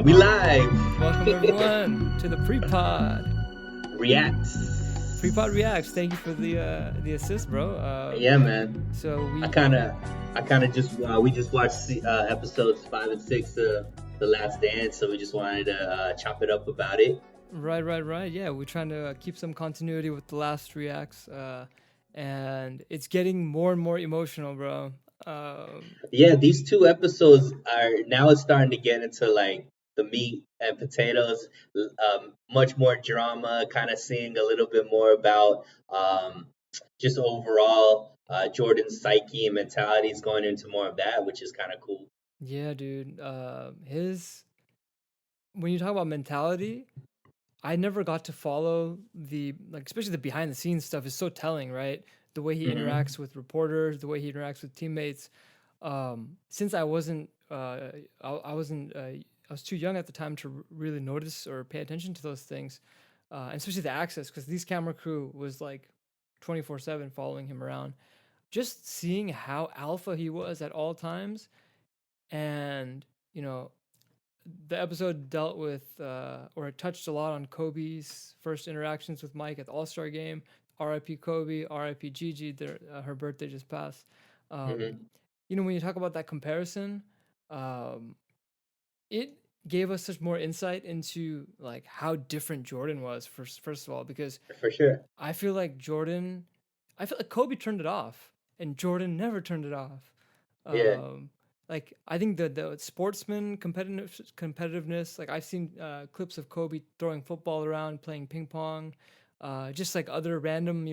And we live. Welcome everyone to the Pre-Pod. Reacts. Pre-Pod Reacts. Thank you for the assist, bro. Yeah, man. So I kind of just we just watched episodes 5 and 6 of The Last Dance, so we just wanted to chop it up about it. Right. Yeah, we're trying to keep some continuity with the last reacts, and it's getting more and more emotional, bro. Yeah, these 2 episodes are now it's starting to get into like the meat and potatoes, much more drama, kind of seeing a little bit more about just overall Jordan's psyche and mentality is going into more of that, which is kind of cool. Yeah, dude. His when you talk about mentality, I never got to follow especially the behind the scenes stuff is so telling, right? The way he Hmm. interacts with reporters, the way he interacts with teammates. Since I wasn't, I wasn't, I was too young at the time to really notice or pay attention to those things, and especially the access, because these camera crew was like 24/7 following him around. Just seeing how alpha he was at all times, and you know, the episode dealt with or it touched a lot on Kobe's first interactions with Mike at the All Star game. R.I.P. Kobe, R.I.P. Gigi. Her birthday just passed. Um, Hmm. when you talk about that comparison, um, it gave us such more insight into like how different Jordan was. First of all, because For sure. I feel like I feel like Kobe turned it off, and Jordan never turned it off. Yeah. Um, like I think the sportsman competitiveness. Like I've seen clips of Kobe throwing football around, playing ping pong, just like other random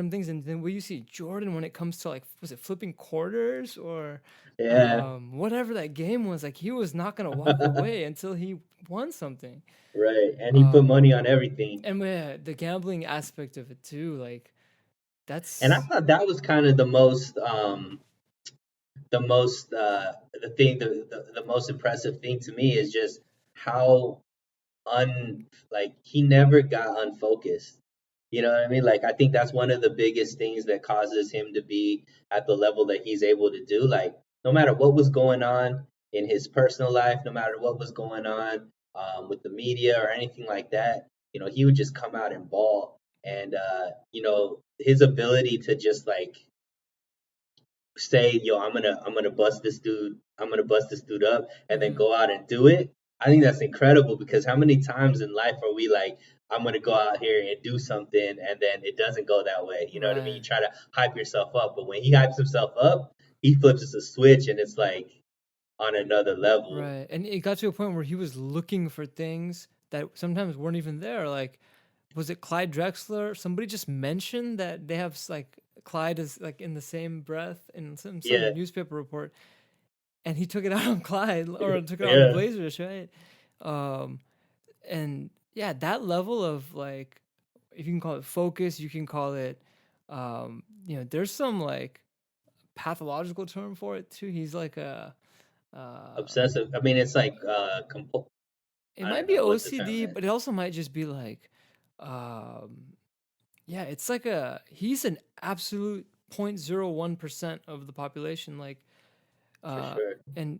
things. And then what you see Jordan when it comes to like was it flipping quarters or Yeah. whatever that game was. Like he was not gonna walk away until he won something. Right. And he put Um, money on everything. and the gambling aspect of it too, like And I that's thought that was kind of the thing the most impressive thing to me is just how like he never got unfocused. You know what I mean? Like I think that's one of the biggest things that causes him to be at the level that he's able to do. Like no matter what was going on in his personal life, no matter what was going on with the media or anything like that, he would just come out and ball. And his ability to just like say, yo, I'm gonna bust this dude, I'm gonna bust this dude up, and then mhm, go out and do it. I think that's incredible because how many times in life are we like, I'm gonna go out here and do something, and then it doesn't go that way. You know what I mean? You right, try to hype yourself up, but when he hypes himself up, he flips a switch, and it's like on another level. right. And it got to a point where he was looking for things that sometimes weren't even there. Like, was it Clyde Drexler? Somebody just mentioned that they have like Clyde is like in the same breath in some Yeah, newspaper report, and he took it out on Clyde or took it on the yeah, Blazers, right? Um, and yeah, that level of like, if you can call it focus, you can call it, there's some like pathological term for it too. He's like obsessive. I mean, it's like it I might don't be know what the term OCD, is. but it also might just be like, um, yeah, it's like he's an absolute 0.01% of the population. Like, For uh, sure. and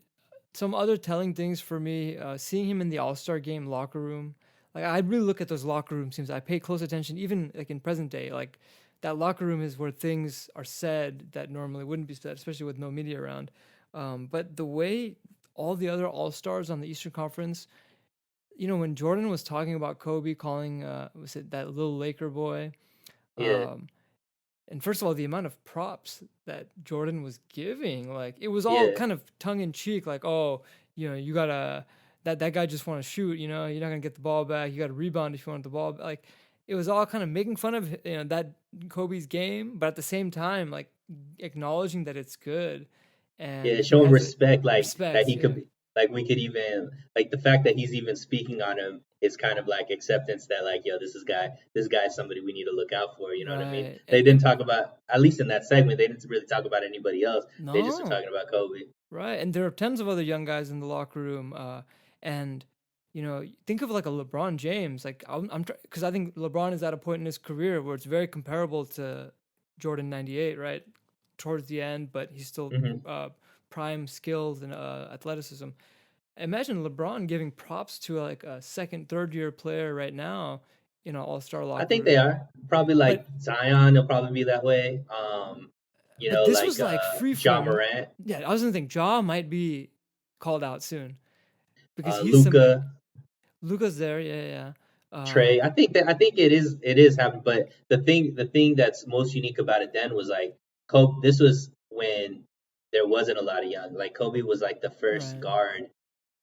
some other telling things for me, seeing him in the All Star game locker room, like I really look at those locker room scenes. I pay close attention, even like in present day. Like that locker room is where things are said that normally wouldn't be said, especially with no media around. But the way all the other All Stars on the Eastern Conference, when Jordan was talking about Kobe calling, was it that little Laker boy? Yeah, Um, and first of all, the amount of props that Jordan was giving, like it was all yeah, kind of tongue in cheek, like, oh, you gotta that guy just want to shoot, you're not gonna get the ball back. You got to rebound if you want the ball. Like it was all kind of making fun of that Kobe's game, but at the same time, like acknowledging that it's good, and yeah. he Show him has a respect, like that respect. he could Yeah, be, like we could even like the fact that he's even speaking on him is kind of like acceptance that like, yo, this guy is somebody we need to look out for. You know what I mean? right. They didn't talk about, at least in that segment, they didn't really talk about anybody else. They just were No, talking about Kobe. right. And there are tons of other young guys in the locker room. And think of like a LeBron James. Like I'm because I think LeBron is at a point in his career where it's very comparable to Jordan '98, right? Towards the end, but he's still Hmm. uh, prime skills and athleticism. imagine LeBron giving props to like a second, third year player right now in an all-star I locker think they room. are probably like But Zion. Will probably be that way. this Like was like free Ja flowing. Morant, Yeah, I was gonna think Ja might be called out soon because he's somebody. Luca, Luca's there, yeah, yeah. Trey. I think it is happening. But the thing that's most unique about it then was like Kobe. This was when there wasn't a lot of young. Like Kobe was like the first Right, guard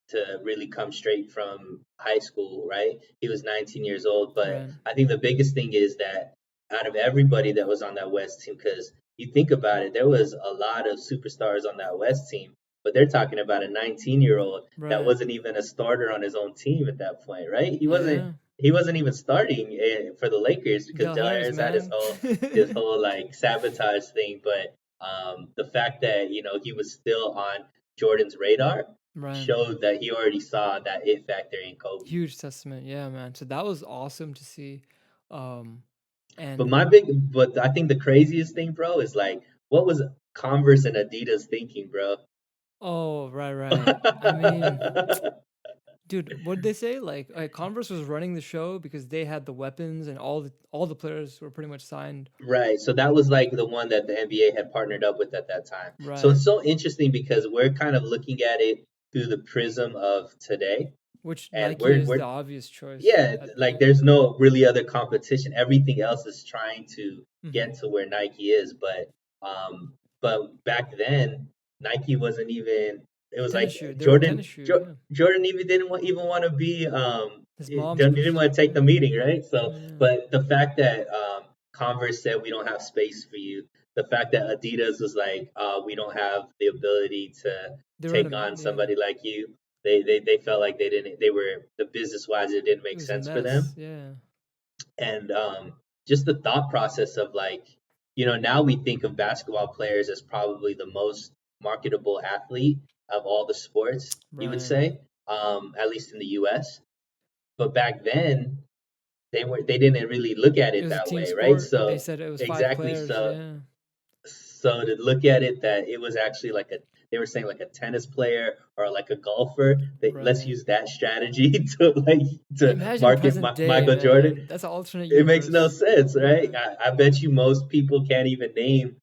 to really come straight from high school, right? He was 19 years old, but right, I think the biggest thing is that out of everybody that was on that West team, because you think about it, there was a lot of superstars on that West team, but they're talking about a 19-year-old that right. wasn't even a starter on his own team at that point, right? He wasn't Yeah, he wasn't even starting for the Lakers because Del Del Harris, Harris had his man. whole like sabotage thing, but the fact that he was still on Jordan's radar Right. showed that he already saw that it factor in Kobe. Huge testament. Yeah, man. So that was awesome to see. Um, But and but I think the craziest thing, bro, is like, what was Converse and Adidas thinking, bro? oh, right, right. I mean, dude, what did they say? Like Converse was running the show because they had the weapons and all the players were pretty much signed. Right. So that was like the one that the NBA had partnered up with at that time. So Right. it's so interesting because we're kind of looking at it through the prism of today, Which and Nike we're is the we're obvious choice yeah, at like the there's no really other competition. Everything else is trying to mm-hmm. get to where Nike is, but back then Nike wasn't even. It was Tennis like shoe. They were a tennis Jordan. shoe. Yeah. Jordan even didn't want to be. His He mom's didn't pushed want to him. take the meeting, right? Yeah. So, Yeah. but the fact that Converse said we don't have space for you, the fact that Adidas was like, we don't have the ability to They were in take a on yeah. somebody like you. They felt like they didn't. They were the business wise, it didn't It make was a sense for them, mess. Yeah. and just the thought process of like, now we think of basketball players as probably the most marketable athlete of all the sports, you would Right. say, at least in the U.S. But back then, they didn't really look at It it was a that team way, right? sport. They So said it was five exactly, players. so Yeah. so to look at it that it was actually like they were saying like a tennis player or like a golfer, let's Right. use that strategy to Imagine market present day, Michael Jordan. man. That's an alternate It makes no universe. sense, right? Yeah. I bet you most people can't even name,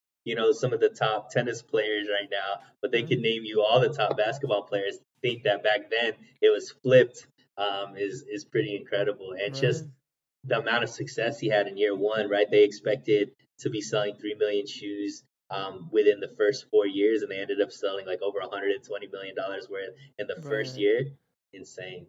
some of the top tennis players right now, but they can Right. name you all the top basketball players. Think that back then it was flipped, is pretty incredible, and Right. just the amount of success he had in year one, right? They expected to be selling 3 million shoes within the first 4 years, and they ended up selling like over $120 million worth in the first Right. year. Insane.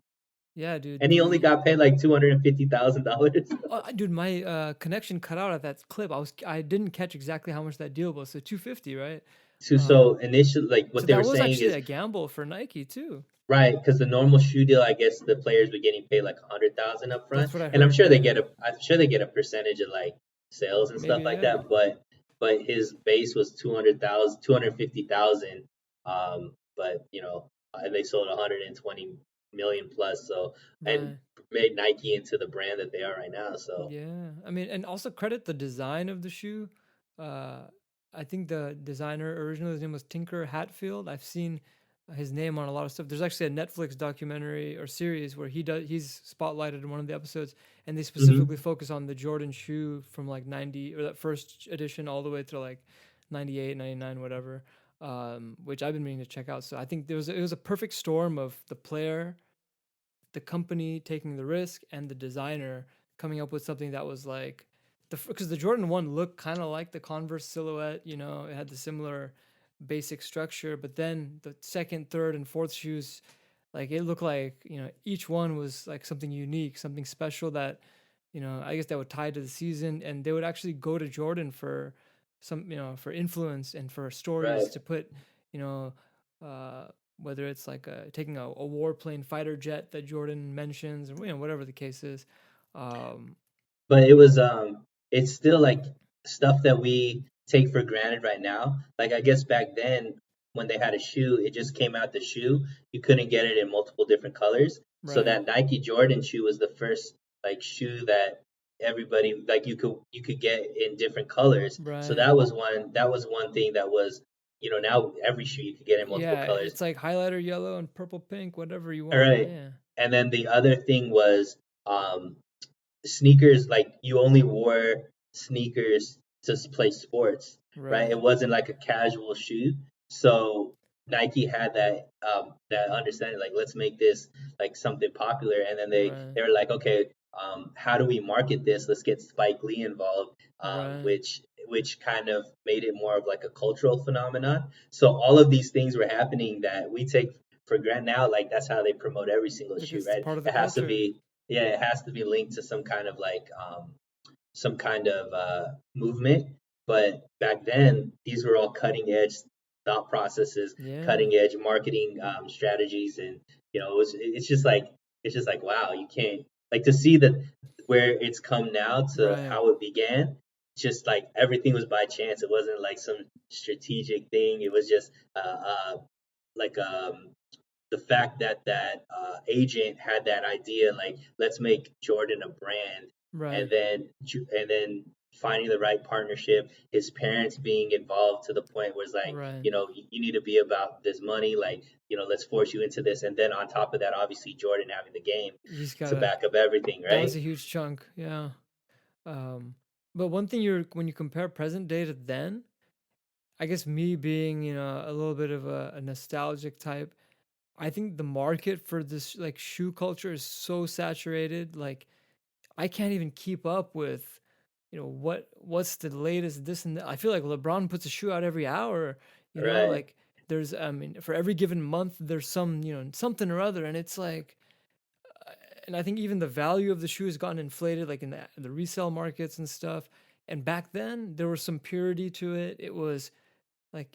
Yeah, dude. And he only got paid like $250,000. Dude, my connection cut out at that clip. I didn't catch exactly how much that deal was. So 250, right? So initially, like So what they were that was saying actually is a gamble for Nike too. right because the normal shoe deal, I guess the players were getting paid like 100,000 up front, That's what I and heard. Yeah. I'm sure they get a percentage of like sales and stuff Maybe. like Yeah. that. But his base was 200,000, 250,000. But and they sold 120 million plus, so and Right. made Nike into the brand that they are right now. So Yeah, I mean, and also credit the design of the shoe. Uh, I think the designer originally his name was Tinker Hatfield. I've seen his name on a lot of stuff. There's actually a Netflix documentary or series where he's spotlighted in one of the episodes, and they specifically mhm. focus on the Jordan shoe from like 90 or that first edition all the way to like 98, 99, whatever. Which I've been meaning to check out. So I think it was a perfect storm of the player, the company taking the risk, and the designer coming up with something that was like because the Jordan 1 looked kind of like the Converse silhouette, it had the similar basic structure, but then the second, third, and fourth shoes, like it looked like, each one was like something unique, something special that, I guess that would tie to the season, and they would actually go to Jordan for for influence and for stories Right. to put, you know, uh, whether it's like taking a warplane fighter jet that Jordan mentions, or whatever the case is. Um, But it's still like stuff that we take for granted right now. Like I guess back then when they had a shoe, it just came out the shoe. You couldn't get it in multiple different colors. So right, that Nike Jordan shoe was the first like shoe that everybody like you could get in different colors. So right, that was one thing that was now every shoe you could get in multiple Yeah, colors. it's like highlighter yellow and purple pink, whatever you All want. right. Yeah. And then the other thing was um, sneakers, like you only wore sneakers to play sports, right? It Right. wasn't like a casual shoe. So Nike had that understanding, like let's make this like something popular. And then Right. they were like, okay, how do we market this? Let's get Spike Lee involved, Right. which kind of made it more of like a cultural phenomenon. So all of these things were happening that we take for granted now. Like that's how they promote every single Like shoe, it's right? part of the It has to culture. be, yeah, it has to be linked to some kind of like some kind of movement. But back then, these were all cutting edge thought processes, Yeah. cutting edge marketing strategies, and it's just like wow, you can't like to see that where it's come now to Right. how it began. Just like everything was by chance. It wasn't like some strategic thing. It was just like the fact that agent had that idea, like let's make Jordan a brand, and Right. then finding the right partnership, his parents being involved to the point where it's like, Right. you need to be about this money, like let's force you into this, and then on top of that, obviously Jordan having the game He's to gotta. back up everything, That was right? a huge chunk. Yeah. But one thing you're when you compare present day to then, I guess me being a little bit of a nostalgic type, I think the market for this like shoe culture is so saturated. Like I can't even keep up with, what's the latest this and that. I feel like LeBron puts a shoe out every hour. Right, Like there's I mean for every given month there's some something or other, and it's like, and I think even the value of the shoe has gotten inflated, like in the resale markets and stuff. And back then there was some purity to it. It was like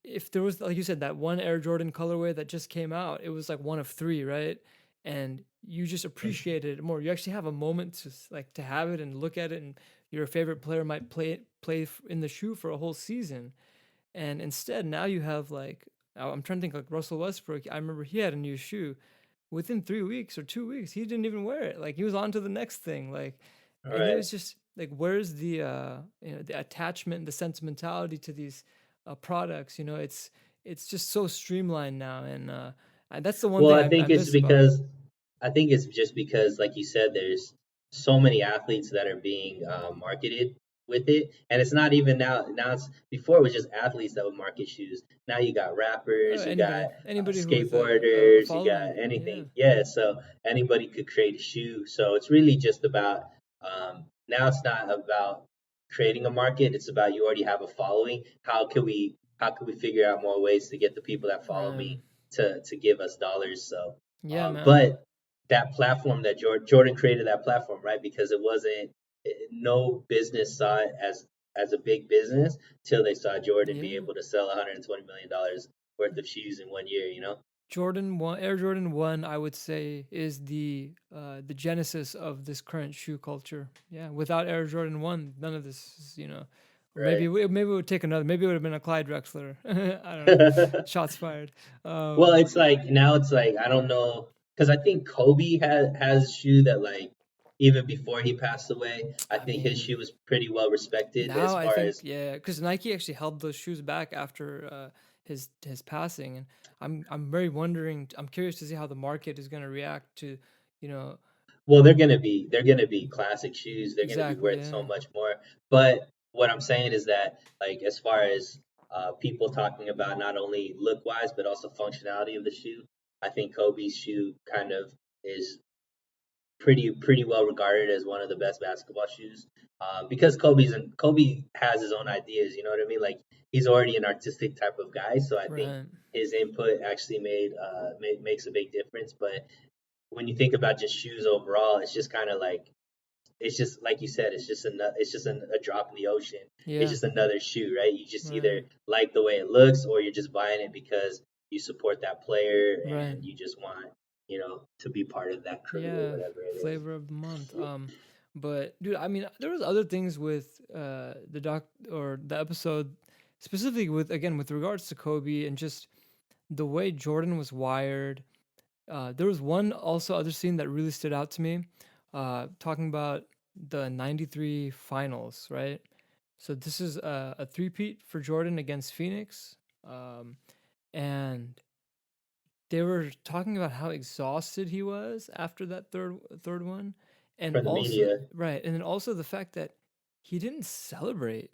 if there was, like you said, that one Air Jordan colorway that just came out, it was like one of three, right? And you just appreciated it more. You actually have a moment to like to have it and look at it, and your favorite player might play in the shoe for a whole season. And instead, now you have like, I'm trying to think, like Russell Westbrook. I remember he had a new shoe. Within 3 weeks or 2 weeks, he didn't even wear it. Like he was on to the next thing. Like, and it right. was just like, where's the the attachment, the sentimentality to these products? It's just so streamlined now, and that's the one Well, thing I I think it's miss about it. because I think it's just because, like you said, there's so many athletes that are being marketed with it, and it's not even now. Now it's before it was just athletes that would market shoes. Now you got rappers, you got Anybody who with a skateboarders, you got following, yeah, anything. Yeah, so anybody could create a shoe. So it's really just about now. It's not about creating a market. It's about you already have a following. How can we figure out more ways to get the people that follow right, me to give us dollars? So yeah, man, but that platform that Jordan created that platform, right? Because it wasn't no business saw it as a big business till they saw Jordan be yeah. able to sell $120 million worth of shoes in one year. Jordan 1, Air Jordan 1, I would say is the genesis of this current shoe culture. Yeah, without Air Jordan 1, none of this is. Or maybe Right? maybe it would take another. Maybe it would have been a Clyde Drexler. I don't know. Shots fired. Well, Um, it's like now it's like I don't know because I think Kobe has a shoe that like even before he passed away, I I think his mean, shoe was pretty well respected as now I far think, as yeah, because Nike actually held those shoes back after his passing, and I'm very wondering. I'm curious to see how the market is going to react to, you know, well, they're gonna be classic shoes. They're gonna be exactly. worth so Yeah, much more. But what I'm saying is that, like, as far as people talking about not only look wise but also functionality of the shoe, I think Kobe's shoe kind of is pretty well regarded as one of the best basketball shoes. Because Kobe has his own ideas. You know what I mean? Like he's already an artistic type of guy, so I think right. his input actually makes a big difference. But when you think about just shoes overall, it's just kind of like it's just like you said, it's just a drop in the ocean. It's Yeah, just another shoe, right? You just either right. like the way it looks, or you're just buying it because you support that player Right. and you just want to be part of that crew or Yeah, whatever it is. flavor of the month. But dude, I mean, there was other things with the doc or the episode, specifically with, again, with regards to Kobe and just the way Jordan was wired. There was one also other scene that really stood out to me, talking about the '93 finals, right? So this is a three-peat for Jordan against Phoenix. um, and they were talking about how exhausted he was after that third one, and For the also media. right, and then also the fact that he didn't celebrate.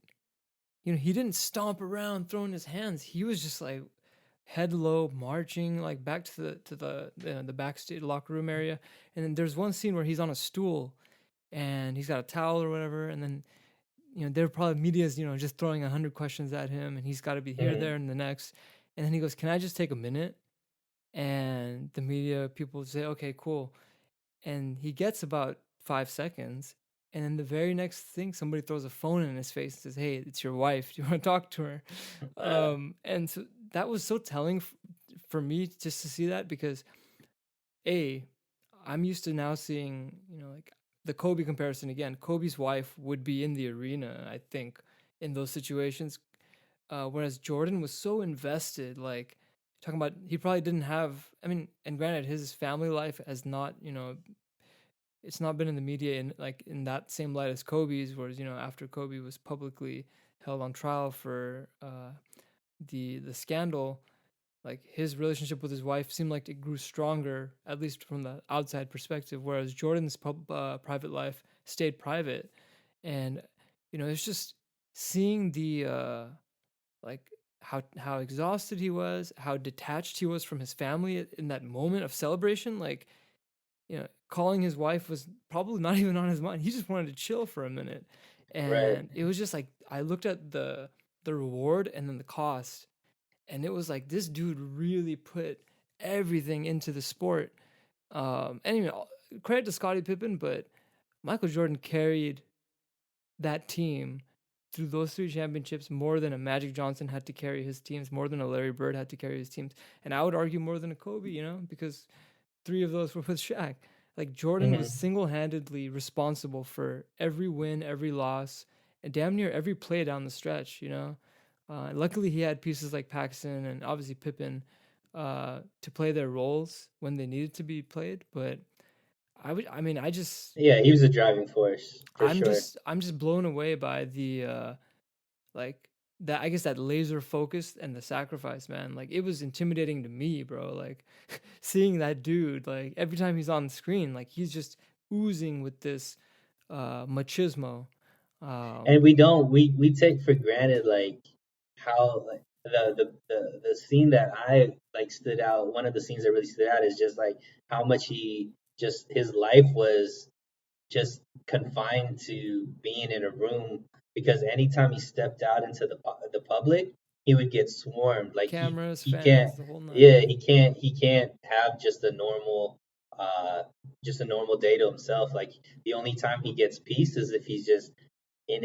He didn't stomp around throwing his hands. He was just like head low, marching like back to the backstage locker room area. And then there's one scene where he's on a stool and he's got a towel or whatever, and then there are probably media's just throwing 100 questions at him, and he's got to be here, Hmm. there, and the next. And then he goes, "Can I just take a minute?" And the media people say, "Okay, cool." And he gets about 5 seconds, and then the very next thing, somebody throws a phone in his face and says, "Hey, it's your wife. Do you want to talk to her?" And so that was so telling for me just to see that, because a I'm used to now seeing like the Kobe comparison again. Kobe's wife would be in the arena, I think, in those situations, whereas Jordan was so invested, like talking about he probably didn't have. I mean, and granted, his family life has not, it's not been in the media in like in that same light as Kobe's. Whereas after Kobe was publicly held on trial for the scandal, like his relationship with his wife seemed like it grew stronger, at least from the outside perspective. Whereas Jordan's private life stayed private, and it's just seeing the like how exhausted he was, how detached he was from his family in that moment of celebration. Like calling his wife was probably not even on his mind. He just wanted to chill for a minute. Right. And it was just like I looked at the reward and then the cost, and it was like this dude really put everything into the sport. Anyway, credit to Scottie Pippen, but Michael Jordan carried that team through those three championships more than a Magic Johnson had to carry his teams, more than a Larry Bird had to carry his teams, and I would argue more than a Kobe, because three of those were with Shaq. Like Jordan was Hmm. single-handedly responsible for every win, every loss, and damn near every play down the stretch. Luckily he had pieces like Paxson and obviously Pippen to play their roles when they needed to be played. But I mean, Yeah, he was a driving force for sure. I'm just blown away by the like that, I guess, that laser focus and the sacrifice, man. Like it was intimidating to me, bro. Like seeing that dude, like every time he's on the screen, like he's just oozing with this machismo. And Um we don't we take for granted like how like the scene that I like stood out. One of the scenes that really stood out is just like how much he just his life was just confined to being in a room, because anytime he stepped out into the public, he would get swarmed. Like Cameras, he can't, fans, the whole yeah, nine. he can't have uh just a normal day to himself. Like the only time he gets peace is if he's just in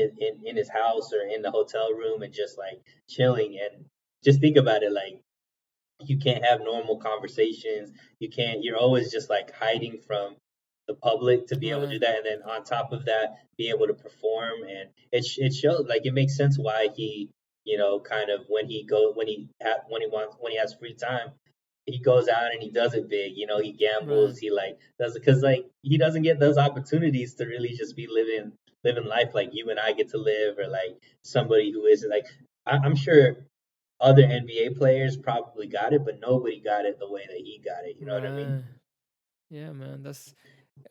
his house or in the hotel room and just like chilling. And just think about it, like you can't have normal conversations. You can't, you're always just like hiding from the public to be able to do Right. that. And then on top of that, be able to perform. And it shows, like, it makes sense why he, kind of when he has free time, he goes out and he does it big. He Right. gambles, he like does it because like he doesn't get those opportunities to really just be living life like you and I get to live, or like somebody who is like, I'm sure other NBA players probably got it, but nobody got it the way that he got it. You know what I mean? Right. Yeah, man. That's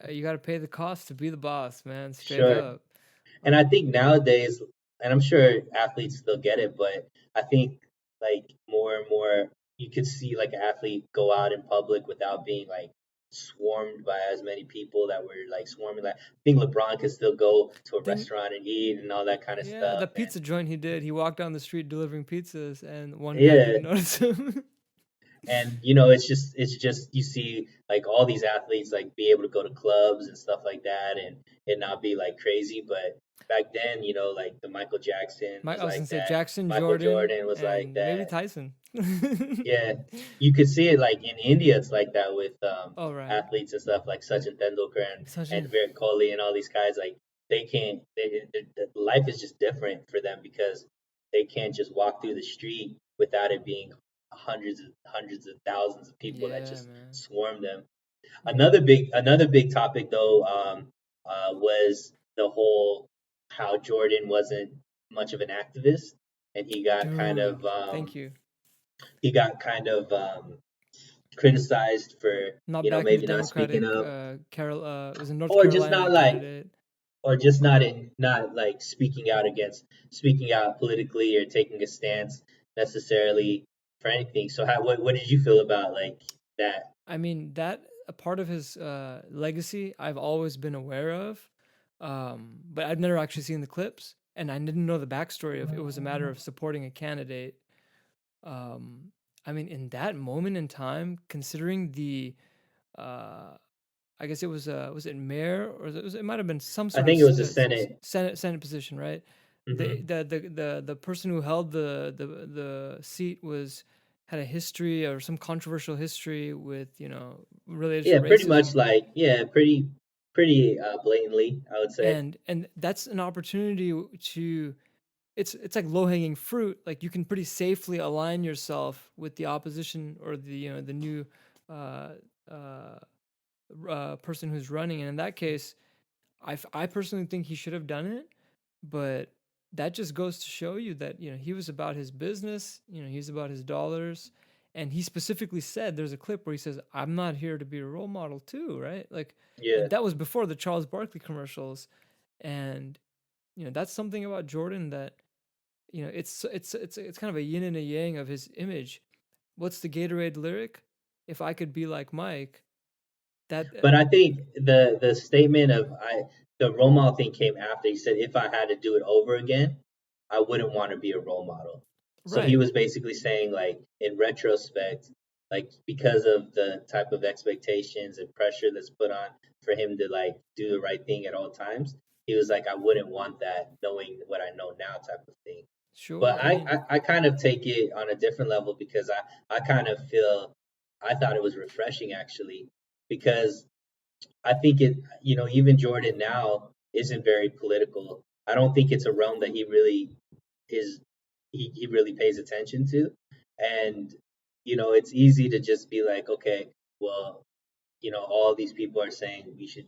you got to pay the cost to be the boss, man. Straight Sure. up. And I Um, think nowadays, and I'm sure athletes still get it, but I think like more and more you could see like an athlete go out in public without being like swarmed by as many people that were like swarming. Like I think LeBron could still go to a didn't restaurant and eat and all that kind of Yeah, the stuff. And pizza joint he did. He walked down the street delivering pizzas, and one guy yeah, didn't notice him. and it's just you see like all these athletes like be able to go to clubs and stuff like that, and it not be like crazy. But back then, like the Michael Jackson was I was gonna like say that, Jackson, Michael Jordan, Jordan was like and maybe that. Tyson. Yeah, you could see it like in India. It's like that with Oh right, athletes and stuff like Sachin Tendulkar and Sachin. Virat Kohli and all these guys. Like they can't. Life is just different for them because they can't just walk through the street without it being hundreds of thousands of people that Yeah, just man. swarm them. Yeah. Another big topic though, was the whole how Jordan wasn't much of an activist, and he got kind Dude, of thank you. he got kind of criticized for, Not backing the maybe not speaking Democratic up, It was a North or just Carolina not like, candidate. or just not like speaking out politically or taking a stance necessarily for anything. So what did you feel about like that? I mean, that a part of his legacy I've always been aware of, but I've never actually seen the clips, and I didn't know the backstory of it was a matter of supporting a candidate. Um, I mean, in that moment in time, considering the, uh, I guess was it mayor or it might have been some I sort of think it was a Senate. senate position, right? Hmm. The person who held the seat was had a history or some controversial history with related to Yeah, pretty much racism, like, yeah, pretty blatantly, I would say. and that's an opportunity to it's like low hanging fruit. Like you can pretty safely align yourself with the opposition or the the new uh, uh, person who's running, and in that case, I personally think he should have done it, but that just goes to show you that he was about his business. He's about his dollars, and he specifically said there's a clip where he says, "I'm not here to be a role model, too." Right? Like, Yeah. and that was before the Charles Barkley commercials, and that's something about Jordan that it's kind of a yin and a yang of his image. What's the Gatorade lyric? If I could be like Mike, that But I think the statement of the role model thing came after. He said, if I had to do it over again, I wouldn't want to be a role model. So he right. was basically saying, like, in retrospect, like, because of the type of expectations and pressure that's put on for him to like do the right thing at all times, he was like, I wouldn't want that knowing what I know now, type of thing. But Sure. I mean, I kind of take it on a different level because I kind of feel, I thought it was refreshing actually, because I think even Jordan now isn't very political. I don't think it's a realm that he really is, he really pays attention to. And, it's easy to just be like, okay, well, all these people are saying we should,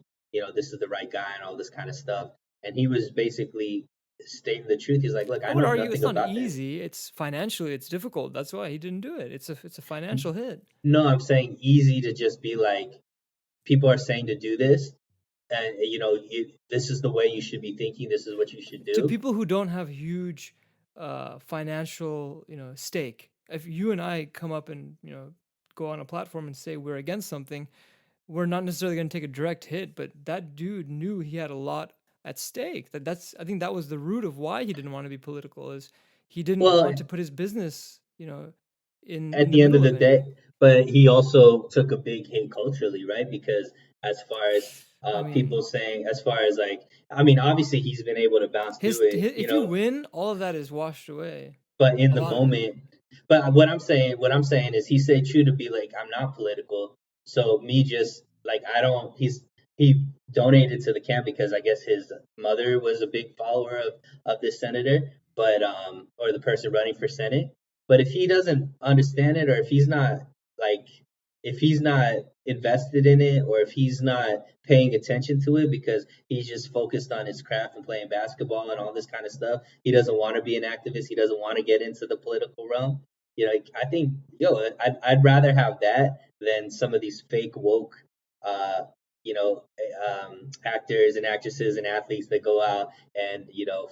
this is the right guy and all this kind of stuff. And he was basically stating the truth. He's like, look, I I would know argue nothing it's not about this. easy. It's financially it's difficult. That's why he didn't do it. It's a financial hit. No, I'm saying easy to just be like, people are saying to do this, and this is the way you should be thinking. This is what you should To do. people who don't have huge financial, stake. If you and I come up and, go on a platform and say we're against something, we're not necessarily going to take a direct hit, but that dude knew he had a lot at stake. That's I think that was the root of why he didn't want to be political is he didn't Well, want to put his business, at in the the end of middle the of day, any. but he also took a big hit culturally, right? Because as far as I mean, people saying, as far as like, I mean, obviously he's been able to bounce through it, if you win, all of that is washed away. but in A the lot of it. moment, but what I'm saying is he stayed true to be like, I'm not political. So me just like, I don't, he donated to the camp because I guess his mother was a big follower of this senator, but or the person running for senate. But if he doesn't understand it, or if he's not like, if he's not invested in it, or if he's not paying attention to it because he's just focused on his craft and playing basketball and all this kind of stuff, he doesn't want to be an activist. He doesn't want to get into the political realm. I think, I'd rather have that than some of these fake woke, uh, actors and actresses and athletes that go out and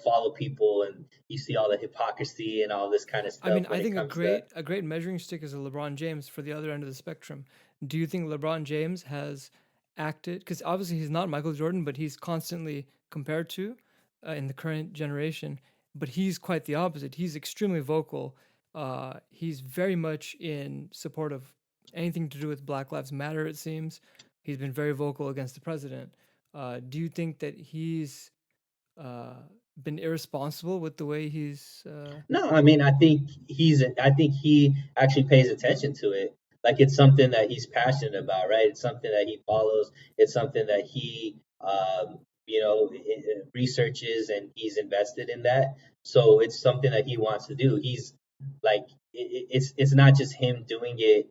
follow people, and you see all the hypocrisy and all this kind of I stuff mean, when I it think comes to. a great measuring stick is a LeBron James for the other end of the spectrum. Do you think LeBron James has acted? Because obviously he's not Michael Jordan, but he's constantly compared to in the current generation. But he's quite the opposite. He's extremely vocal. He's very much in support of anything to do with Black Lives Matter. It seems he's been very vocal against the president. Do you think that he's uh, been irresponsible with the way he's? No, I mean, I think he actually pays attention to it. Like, it's something that he's passionate about, right? It's something that he follows. It's something that he, researches, and he's invested in that. So it's something that he wants to do. He's like, it's not just him doing it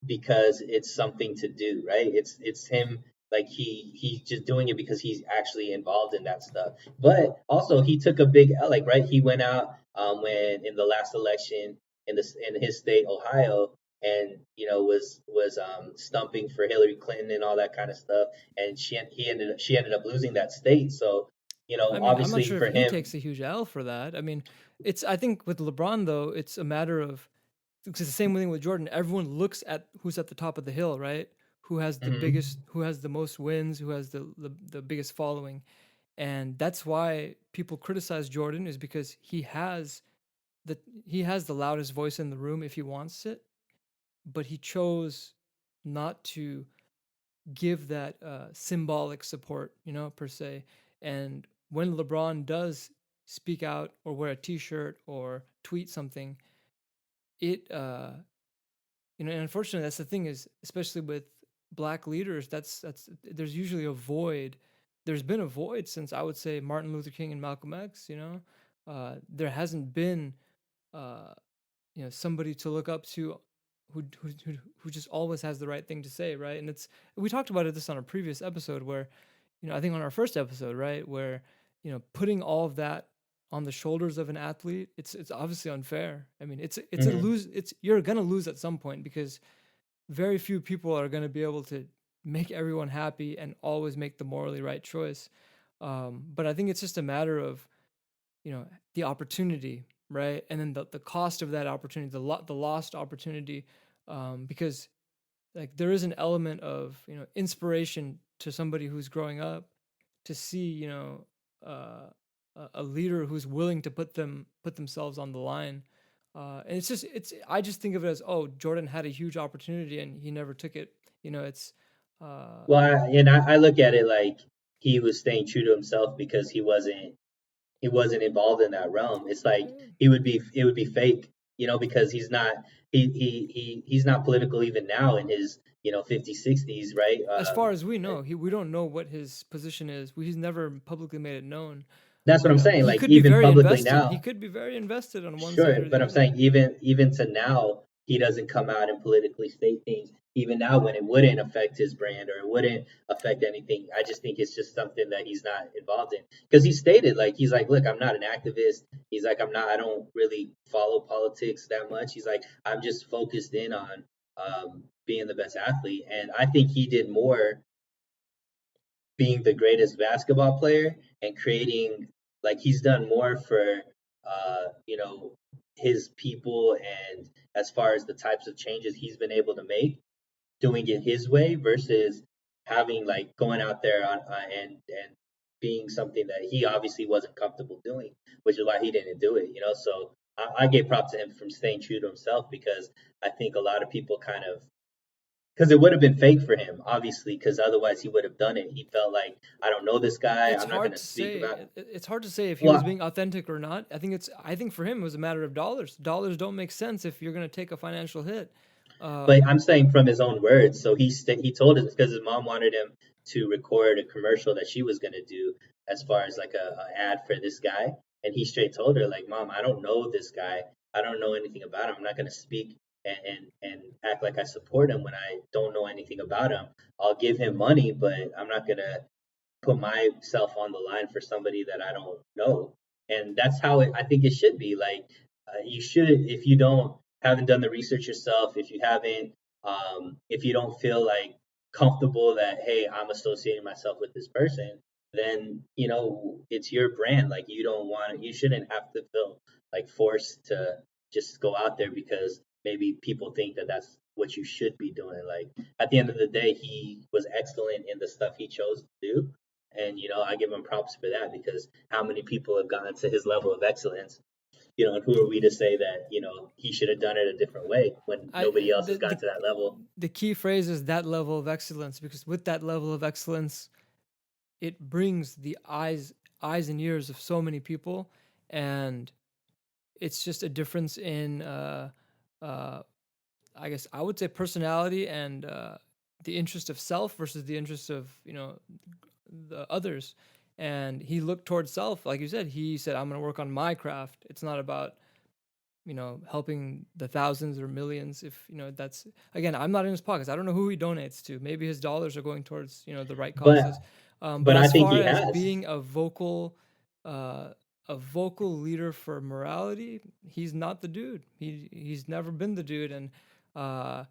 because it's something to do, right? It's him, like, he's just doing it because he's actually involved in that stuff. But also he took a big L, like, right? He went out when in the last election. in his state, Ohio, and was stumping for Hillary Clinton and all that kind of stuff, and she ended up losing that state. So I mean, I'm not obviously sure if for he him. takes a huge L for that. I mean, I think with LeBron though, it's a matter of, because it's the same thing with Jordan. Everyone looks at who's at the top of the hill, right? Mhm. Who has the most wins, who has the biggest following, and that's why people criticize Jordan, is because the he has the loudest voice in the room if he wants it, but he chose not to give that symbolic support, per se. And when LeBron does speak out or wear a T-shirt or tweet something, it and unfortunately that's the thing, is especially with black leaders, that's there's usually a void. There's been a void since, I would say, Martin Luther King and Malcolm X. There hasn't been uh, somebody to look up to, who just always has the right thing to say, right? And we talked about this on a previous episode, where I think on our first episode, right, where putting all of that on the shoulders of an athlete, it's obviously unfair. I mean, it's a Mhm. lose. It's You're gonna lose at some point, because very few people are gonna be able to make everyone happy and always make the morally right choice. But I think it's just a matter of the opportunity, right? And then the cost of that opportunity, the lost opportunity, because like there is an element of inspiration to somebody who's growing up, to see uh, a leader who's willing to put themselves on the line. And it's I just think of it as, oh, Jordan had a huge opportunity and he never took it. It's uh, Well, I look at it like he was staying true to himself because he wasn't involved in that realm. It's like it would be fake, because he's not political even now in his 50s, 60s, right? as far as we know, we don't know what his position is. He's never publicly made it known, That's what but I'm saying. he Like could be even very publicly invested. He now, could be very invested on one side sure, or but the I'm other. saying even to now, he doesn't come out and politically state things. Even now, when it wouldn't affect his brand or it wouldn't affect anything, I just think it's just something that he's not involved in. Because he stated, like, he's like, look, I'm not an activist. He's like, I don't really follow politics that much. He's like, I'm just focused in on being the best athlete. And I think he did more being the greatest basketball player and creating, like, he's done more for his people, and as far as the types of changes he's been able to make doing it his way versus having, like, going out there on and being something that he obviously wasn't comfortable doing, which is why he didn't do it, so I gave props to him from staying true to himself, because I think a lot of people kind of, because it would have been fake for him, obviously, because otherwise he would have done it. He felt like, I don't know this guy. It's I'm not going hard to to speak say. about. It's hard to say if he was Well, being authentic or not. I think for him it was a matter of dollars. Dollars don't make sense if you're going to take a financial hit. but Um, I'm saying from his own words. So he told us because his mom wanted him to record a commercial that she was going to do as far as like a ad for this guy, and he straight told her, like, Mom, I don't know this guy. I don't know anything about him. I'm not going to speak and act like I support him when I don't know anything about him. I'll give him money, but I'm not going to put myself on the line for somebody that I don't know. And that's how I think it should be. Like, you should, if you don't haven't done the research yourself, if you don't feel like comfortable that, hey, I'm associating myself with this person, then it's your brand. Like, you shouldn't have to feel like forced to just go out there because maybe people think that that's what you should be doing. Like, at the end of the day, he was excellent in the stuff he chose to do, and I give him props for that, because how many people have gotten to his level of excellence? And who are we to say that he should have done it a different way when I nobody else has the gotten to that level? the key phrase is that level of excellence, because with that level of excellence, it brings the eyes and ears of so many people, and it's just a difference in uh, I guess I would say personality, and the interest of self versus the interest of the others. And he looked towards self, like you said. He said, "I'm going to work on my craft. It's not about helping the thousands or millions." If that's, again, I'm not in his pockets. I don't know who he donates to. Maybe his dollars are going towards the right But causes. But but I as think far he as has. being a vocal uh, a vocal leader for morality, he's not the dude. He's never been the dude, and uh,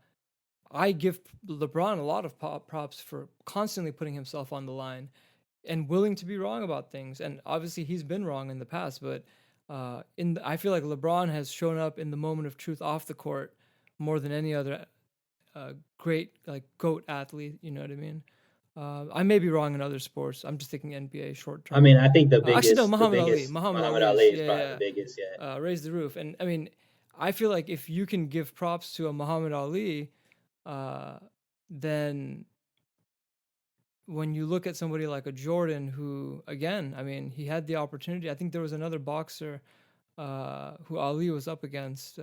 I give LeBron a lot of props for constantly putting himself on the line and willing to be wrong about things. And obviously, he's been wrong in the past, but I feel like LeBron has shown up in the moment of truth off the court more than any other great like goat athlete. You know what I mean? I may be wrong in other sports. I'm just thinking NBA short I term. mean, I think Actually, no, the Muhammad Ali. biggest Muhammad Muhammad Ali Ali is is probably the biggest. Yeah. raised the roof. And I mean, I feel like if you can give props to a Muhammad Ali, uh, then when you look at somebody like a Jordan, who again, I mean, he had the opportunity. I think there was another boxer who Ali was up against.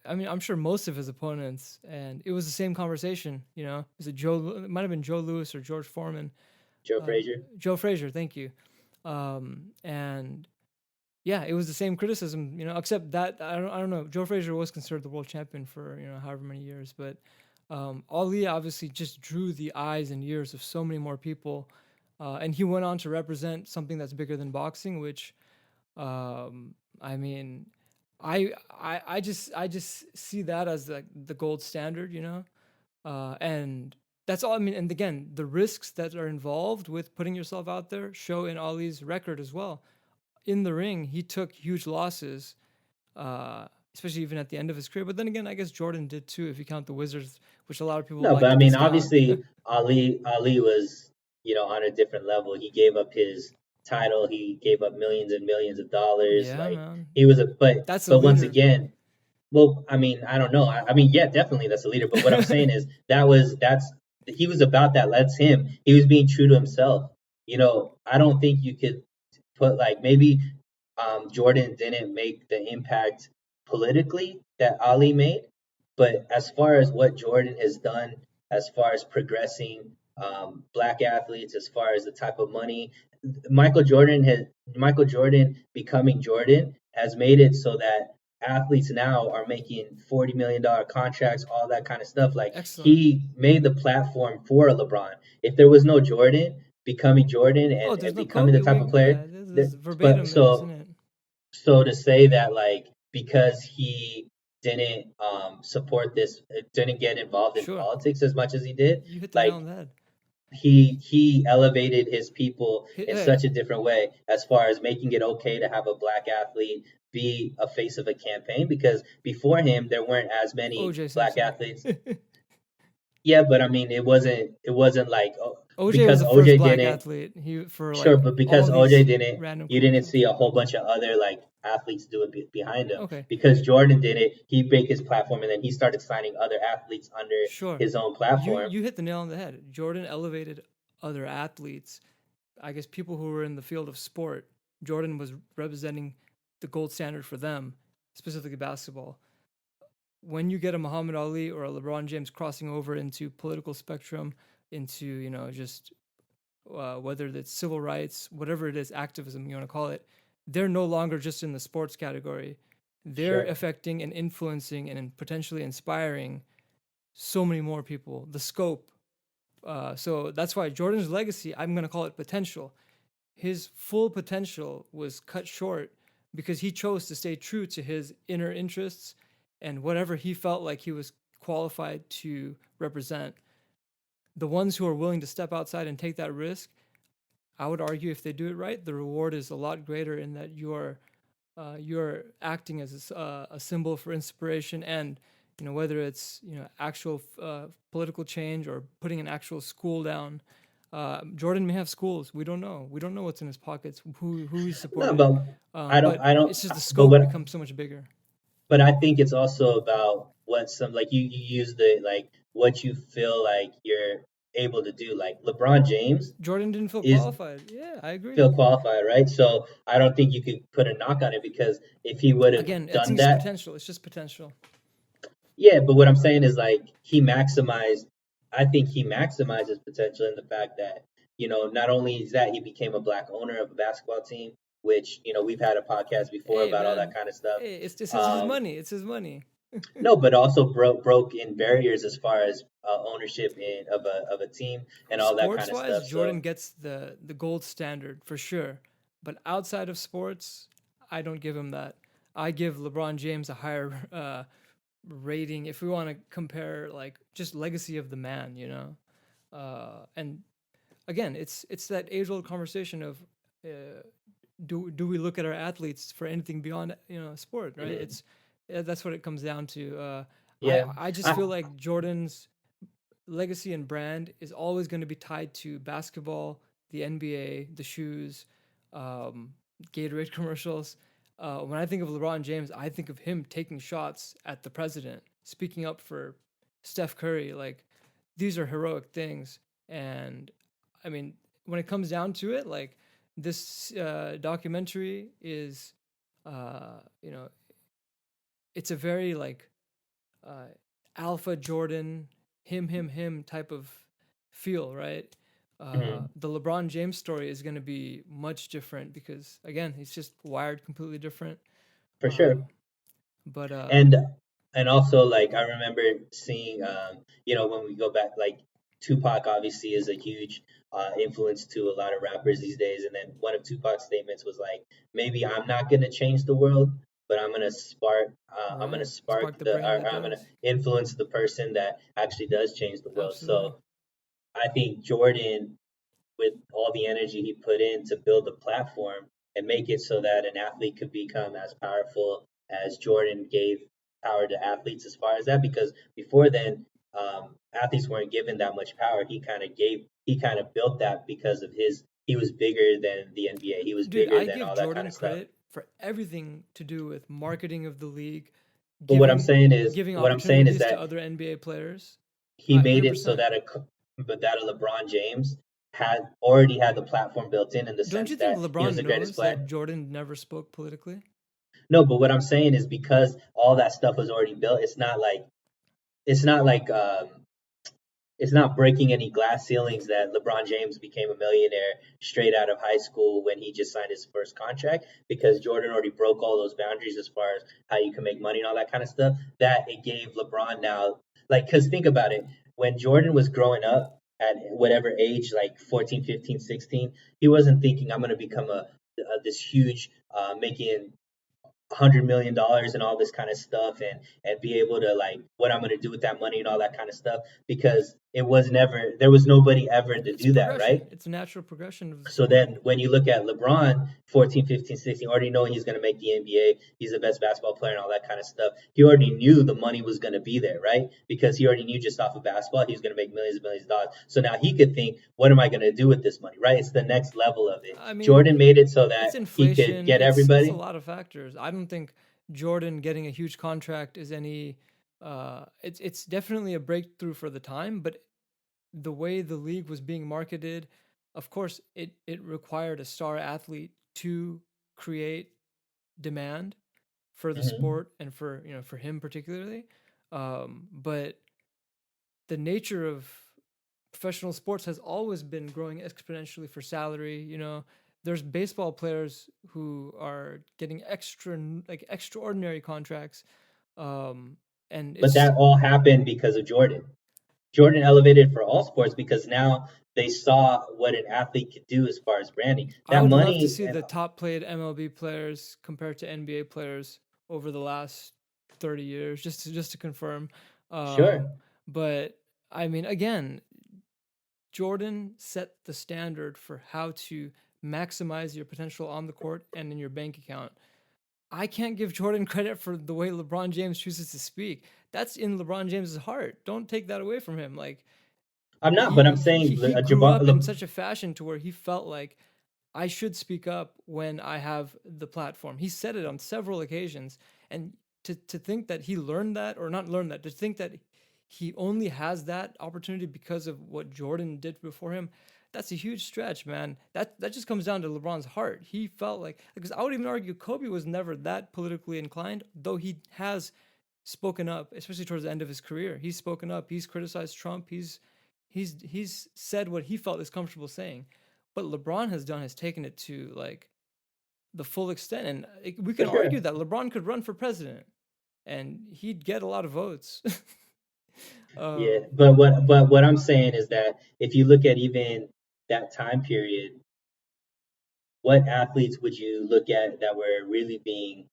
I mean, I'm sure most of his opponents, and it was the same conversation. You know, is it Joe? It might have been Joe Louis or George Foreman. Joe Uh, Frazier. Joe Frazier, thank you. And yeah, it was the same criticism. You know, except that I don't know. Joe Frazier was considered the world champion for however many years, but Ali obviously just drew the eyes and ears of so many more people, and he went on to represent something that's bigger than boxing, which I mean, I just see that as like the gold standard, you know, and that's all. I mean, and again, the risks that are involved with putting yourself out there show in Ali's record as well. In the ring, he took huge losses, especially even at the end of his career. But then again, I guess Jordan did too, if you count the Wizards, which a lot of people No, like but I to mean, discount. obviously, Ali was, on a different level. He gave up his title. He gave up millions and millions of dollars. Yeah, Like man, he was a, that's a but once leader. again, well, I mean, I don't know. I mean, yeah, definitely that's a leader. But what I'm saying is that's he was about that. That's him. He was being true to himself. I don't think you could put like maybe Jordan didn't make the impact politically that Ali made, but as far as what Jordan has done, as far as progressing black athletes, as far as the type of money, Michael Jordan has Michael Jordan becoming Jordan has made it so that athletes now are making $40 million contracts, all that kind of stuff. Like Excellent. he made the platform for LeBron. If there was no Jordan becoming Jordan Oh, and there's no becoming the Kobe. type of player, Yeah, this that, is but verbatim, isn't so it? so to say that like because he didn't support this, didn't get involved in Sure, politics as much as he did, you hit the nail like on the head. he elevated his people in Hey, such a different way as far as making it okay to have a black athlete be a face of a campaign because before him there weren't as many OJ black Simpson. athletes. Yeah, but I mean it wasn't like OJ was because the first OJ black didn't. athlete. He for Sure, like but all because OJ these didn't, random you didn't courses. see a whole bunch of other like athletes do it behind him. Okay, Because Jordan did it, he made his platform, and then he started signing other athletes under sure. his own You platform. you hit the nail on the head. Jordan elevated other athletes. I guess people who were in the field of sport. Jordan was representing the gold standard for them, specifically basketball. When you get a Muhammad Ali or a LeBron James crossing over into political spectrum, into just whether it's civil rights, whatever it is, activism you want to call it, they're no longer just in the sports category. They're Sure. affecting and influencing and potentially inspiring so many more people. The scope. So that's why Jordan's legacy, I'm going to call it potential. His full potential was cut short because he chose to stay true to his inner interests and whatever he felt like he was qualified to represent. The ones who are willing to step outside and take that risk, I would argue if they do it right, the reward is a lot greater in that you're acting as a symbol for inspiration and whether it's actual political change or putting an actual school down. Jordan may have schools. We don't know. We don't know what's in his pockets, who he No, supported. but But I don't. it's just the But scope what? becomes so much bigger. But I think it's also about what some like you use the like what you feel like you're able to do. Like LeBron James Jordan didn't feel is qualified. Yeah, I agree. feel qualified, right? So I don't think you could put a knock on it because if he would have Again, I done think it's that, potential. It's just potential. yeah, but what I'm saying is like he maximized. I think he maximized his potential in the fact that not only is that he became a black owner of a basketball team, which we've had a podcast before Hey about all that man, kind of stuff. hey, it's his Um, money. It's his money. no, but also broke in barriers as far as ownership of a team and all that kind Sports of wise, stuff. Jordan So gets the gold standard for sure. But outside of sports, I don't give him that. I give LeBron James a higher rating if we want to compare like just legacy of the man, you know. And again, it's that age old conversation of uh, do we look at our athletes for anything beyond sport, right? Mhm. It's that's what it comes down to. Yeah. I just I, feel like Jordan's legacy and brand is always going to be tied to basketball, the NBA, the shoes, um, Gatorade commercials. When I think of LeBron James, I think of him taking shots at the president, speaking up for Steph Curry. Like these are heroic things, and I mean, when it comes down to it, like this documentary is, you know, it's a very like uh, alpha Jordan, him type of feel, right? mhm, The LeBron James story is going to be much different because again, he's just wired completely different. for Uh, sure. but And also like I remember seeing when we go back, like Tupac obviously is a huge influence to a lot of rappers these days, and then one of Tupac's statements was like, maybe I'm not gonna change the world, but I'm gonna right, spark spark the the brain or that I'm gonna does. influence the person that actually does change the world. Absolutely. So I think Jordan, with all the energy he put in to build a platform and make it so that an athlete could become as powerful as Jordan gave power to athletes as far as that. Because before then, athletes weren't given that much power. He kind of built that because of he was bigger than the NBA. He was Dude, bigger I than give all that kind Jordan of stuff. credit for everything to do with marketing of the league, But giving what I'm saying is opportunities to that other NBA players. he made it so 100%. that a LeBron James had the platform built in the Don't sense you think that he was LeBron the greatest knows that player. Jordan never spoke politically? No, but what I'm saying is because all that stuff was already built, it's not like it's not breaking any glass ceilings that LeBron James became a millionaire straight out of high school when he just signed his first contract, because Jordan already broke all those boundaries as far as how you can make money and all that kind of stuff. That it gave LeBron now, like, because think about it, when Jordan was growing up at whatever age, like 14, 15, 16, he wasn't thinking I'm going to become this huge making $100 million and all this kind of stuff, and be able to like what I'm gonna do with that money and all that kind of stuff, because it was never there was nobody ever to It's do that, progression. right? It's a natural progression of the So sport. then when you look at LeBron, 14, 15, 16, already knowing he's going to make the NBA, he's the best basketball player and all that kind of stuff. He already knew the money was going to be there, right? Because he already knew just off of basketball, he was going to make millions and millions of dollars. So now he could think, what am I going to do with this money, right? It's the next level of it. I mean, Jordan made it so it's that he could inflation. get It's a everybody. lot of factors. I don't think Jordan getting a huge contract is any. It's definitely a breakthrough for the time, but the way the league was being marketed, of course, it required a star athlete to create demand for the Mhm. sport and for for him particularly. But the nature of professional sports has always been growing exponentially for salary. There's baseball players who are getting like extraordinary contracts, um, and But it's that all happened because of Jordan. Jordan elevated for all sports because now they saw what an athlete could do as far as branding. I That would love to money see and the top played MLB players compared to NBA players over the last 30 years, just to confirm. sure, Um, but I mean, again, Jordan set the standard for how to maximize your potential on the court and in your bank account. I can't give Jordan credit for the way LeBron James chooses to speak. That's in LeBron James's heart. Don't take that away from him. Like I'm not, but I'm he saying he grew up in such a fashion to where he felt like I should speak up when I have the platform. He said it on several occasions, and to think that he learned that or not learned that, to think that he only has that opportunity because of what Jordan did before him, that's a huge stretch, man. That just comes down to LeBron's heart. He felt like, because I would even argue Kobe was never that politically inclined, though he has spoken up, especially towards the end of his career. He's spoken up. He's criticized Trump. He's said what he felt is comfortable saying. But LeBron has done has taken it to like the full extent, and we for can argue sure. that LeBron could run for president, and he'd get a lot of votes. Yeah, um, but what I'm saying is that if you look at even that time period, what athletes would you look at that were really being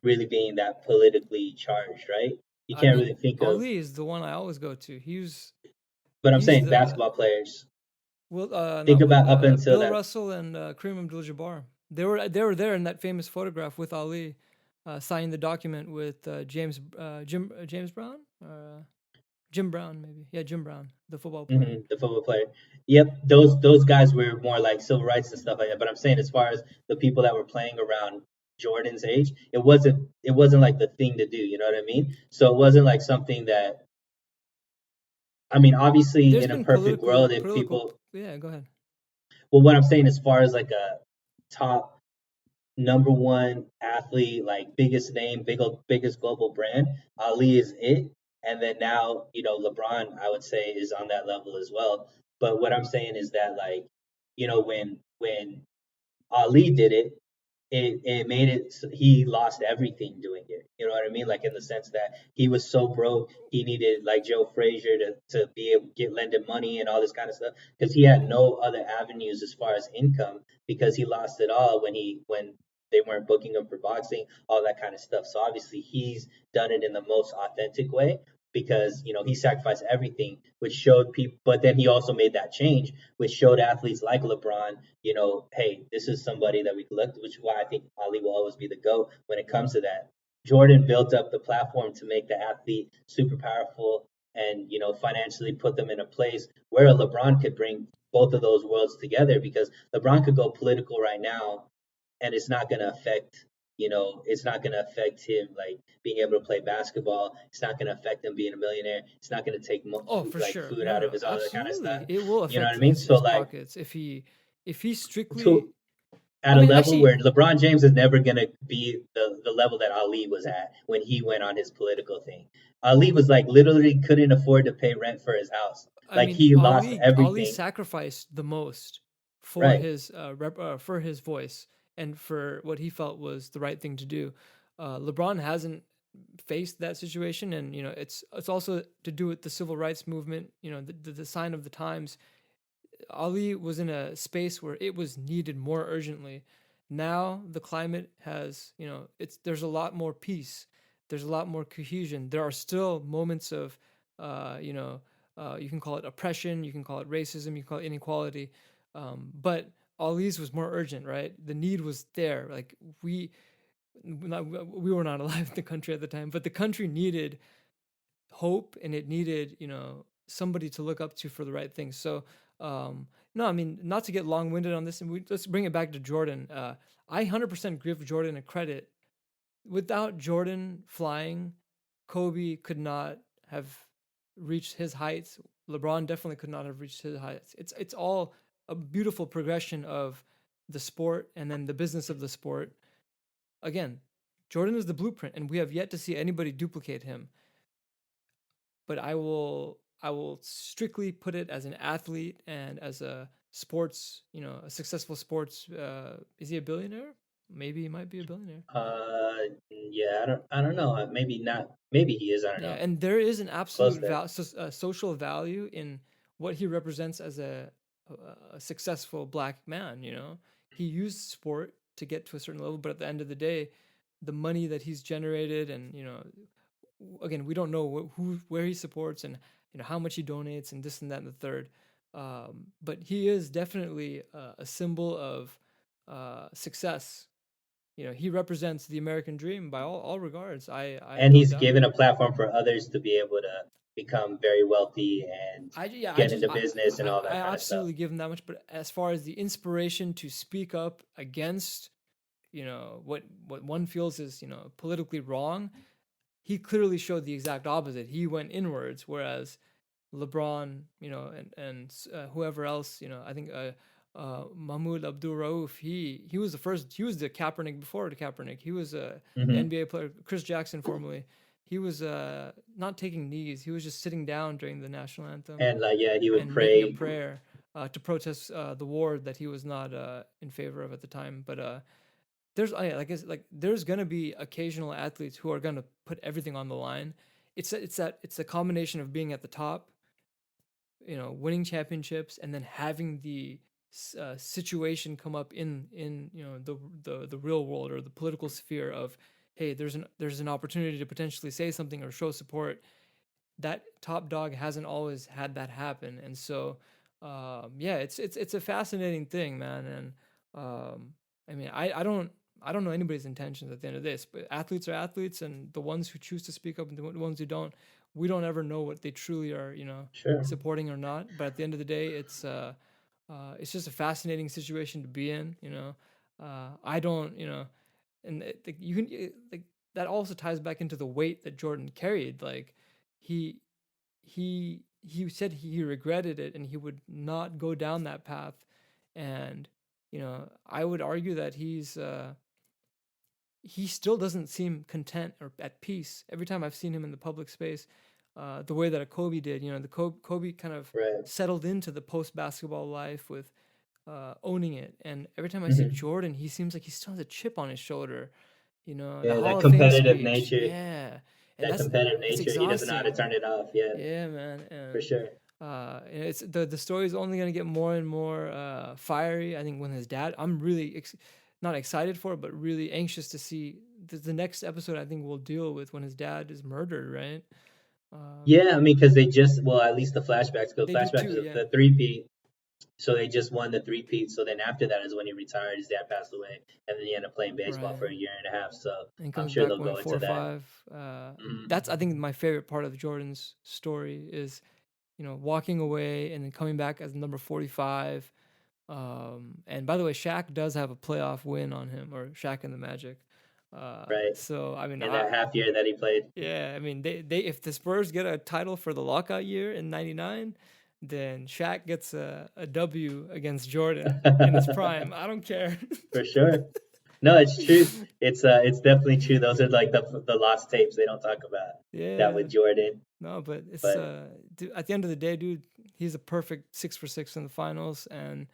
that politically charged, right? You I can't mean, really think of, Ali is the one I always go to. but I'm He's saying the basketball players. Think not Will about up until Bill that. Russell and Kareem Abdul-Jabbar. They were there in that famous photograph with Ali, signing the document with James Brown, Jim Brown maybe, yeah, Jim Brown, the football player. The football player. Yep, those guys were more like civil rights and stuff like that. But I'm saying as far as the people that were playing around Jordan's age, it wasn't like the thing to do. You know what I mean? So it wasn't like something that, I mean, obviously There's in a been perfect world, if people, yeah, go ahead. well, what I'm saying as far as like a top number one athlete, like biggest name, biggest global brand, Ali is it. And then now, LeBron, I would say, is on that level as well. But what I'm saying is that, like, when Ali did it, it made it he lost everything doing it. You know what I mean? Like in the sense that he was so broke, he needed like Joe Frazier to be able to get lend him money and all this kind of stuff because he had no other avenues as far as income because he lost it all when they weren't booking him for boxing, all that kind of stuff. So obviously he's done it in the most authentic way because he sacrificed everything, which showed people. But then he also made that change, which showed athletes like LeBron, hey, this is somebody that we can look to, which is why I think Ali will always be the GOAT when it comes to that. Jordan built up the platform to make the athlete super powerful and, financially put them in a place where LeBron could bring both of those worlds together because LeBron could go political right now and it's not going to affect him like being able to play basketball. It's not going to affect him being a millionaire. It's not going to take Oh, food, for like sure. food No, out of no, his all that kind of stuff. absolutely. It will You know what affect I mean? So his like pockets if he strictly. to I at a mean, level actually, where LeBron James is never going to be the level that Ali was at when he went on his political thing. Ali was like literally couldn't afford to pay rent for his house. I Like mean, he lost Ali everything. sacrificed the most for Right. his for his voice and for what he felt was the right thing to do. LeBron hasn't faced that situation, and it's also to do with the civil rights movement. The sign of the times. Ali was in a space where it was needed more urgently. Now the climate has, there's a lot more peace. There's a lot more cohesion. There are still moments of, you know, you can call it oppression, you can call it racism, you can call it inequality. But Ali's was more urgent, right? The need was there. Like we were not alive in the country at the time, but the country needed hope and it needed somebody to look up to for the right things. So no, I mean, not to get long-winded on this, and let's bring it back to Jordan. I 100% give Jordan a credit. Without Jordan flying, Kobe could not have reached his heights. LeBron definitely could not have reached his heights. It's all a beautiful progression of the sport and then the business of the sport. Again, Jordan is the blueprint, and we have yet to see anybody duplicate him. But I will strictly put it as an athlete and as a sports, a successful sports. Is he a billionaire? Maybe he might be a billionaire. Yeah, I don't know. Maybe not. Maybe he is. I don't Yeah, know. and there is an Close absolute there. social value in what he represents as a successful black man. He used sport to get to a certain level, but at the end of the day, the money that he's generated, and again, we don't know where he supports and how much he donates and this and that and the third. But he is definitely a symbol of success. He represents the American dream by all regards. I And don't he's doubt given it. a platform for others to be able to become very wealthy and Yeah, get into business and all I that kind of stuff. absolutely give him that much. But as far as the inspiration to speak up against, what one feels is politically wrong, he clearly showed the exact opposite. He went inwards, whereas LeBron, and whoever else, I think Mahmoud Abdul Rauf, he was the first. He was the Kaepernick before the Kaepernick. He was the Hmm. NBA player, Chris Jackson formerly. He was not taking knees. He was just sitting down during the national anthem And like, yeah, he would and making a pray. prayer to protest the war that he was not in favor of at the time. But like there's gonna be occasional athletes who are gonna put everything on the line. It's a combination of being at the top, winning championships, and then having the situation come up in the real world or the political sphere of, hey, there's an opportunity to potentially say something or show support. That top dog hasn't always had that happen, and so yeah, it's a fascinating thing, man. And I mean, I don't know anybody's intentions at the end of this, but athletes are athletes, and the ones who choose to speak up and the ones who don't, we don't ever know what they truly are, Sure. supporting or not. But at the end of the day, it's just a fascinating situation to be in. I don't, and you can like that also ties back into the weight that Jordan carried. Like he he said he regretted it and he would not go down that path. And I would argue that he still doesn't seem content or at peace every time I've seen him in the public space. The way that a Kobe did, the Kobe kind of Right. settled into the post basketball life with owning it. And every time I see Hmm. Jordan, he seems like he still has a chip on his shoulder. The Yeah, that Hall of Fame competitive speech, nature, yeah, and that that's competitive it's nature, he doesn't know how to exhausting. turn it off. Yeah, Yeah, man, for and sure. it's the story is only gonna get more and more fiery. I think when his dad, I'm really not excited for it, but really anxious to see the next episode. I think will deal with when his dad is murdered, right? Um, Yeah, I mean, because they just, well, at least the flashbacks, because they do flashbacks too, of yeah, the three-peat. So they just won the three-peat. So then after that is when he retired. His dad passed away, and then he ended up playing baseball for right. a year and a half. So And he I'm comes sure back they'll winning go four into or that. five. Hmm. That's I think my favorite part of Jordan's story is walking away and then coming back as number 45. And by the way, Shaq does have a playoff win on him, or Shaq and the Magic. Right. So I mean, In that half year that he played. yeah, I mean, they if the Spurs get a title for the lockout year in '99, then Shaq gets a W against Jordan in his prime. I don't care. For sure. No, it's true. It's definitely true. Those are like the lost tapes they don't talk about that Yeah, with Jordan. no, but it's But dude, at the end of the day, dude, he's a perfect 6 for 6 in the finals, and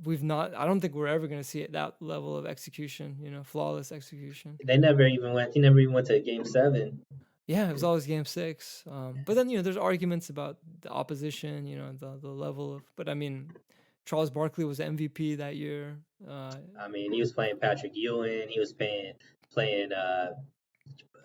we've not. I don't think we're ever gonna see it that level of execution. Flawless execution. they never even went. He never even went to Game 7. Yeah, it was always game six. But then there's arguments about the opposition. The level of. But I mean, Charles Barkley was MVP that year. I mean, he was playing Patrick Ewing. He was playing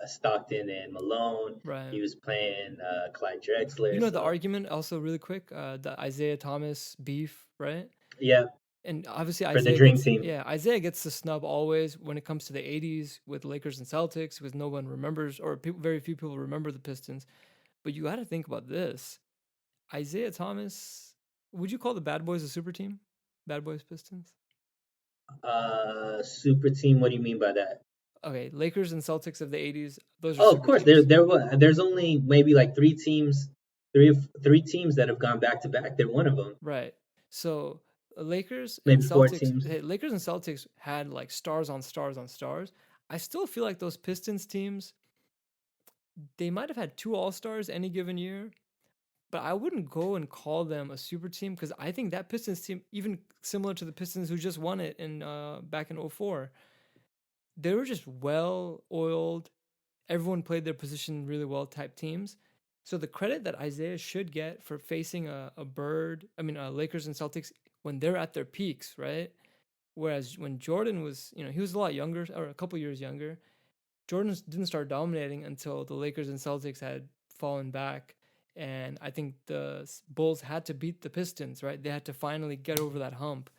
Stockton and Malone. Right. He was playing Clyde Drexler. The So argument also really quick. The Isaiah Thomas beef, right? yeah, And obviously for the Dream Team. Isaiah gets the snub always when it comes to the '80s with Lakers and Celtics, because no one remembers, or very few people remember the Pistons. But you got to think about this. Isaiah Thomas, would you call the Bad Boys a super team? Bad Boys Pistons? Super team. What do you mean by that? Okay, Lakers and Celtics of the '80s, those are Oh, of super course. teams. There's only maybe like three teams that have gone back to back. They're one of them. Right. So Lakers and Maybe four Celtics, teams. Lakers and Celtics had like stars on stars on stars. I still feel like those Pistons teams, they might have had two All-Stars any given year, but I wouldn't go and call them a super team, because I think that Pistons team, even similar to the Pistons who just won it in back in '04, they were just well oiled. Everyone played their position really well type teams. So the credit that Isaiah should get for facing Lakers and Celtics when they're at their peaks, right? Whereas when Jordan was, he was a lot younger, or a couple years younger. Jordan didn't start dominating until the Lakers and Celtics had fallen back. And I think the Bulls had to beat the Pistons, right? They had to finally get over that hump.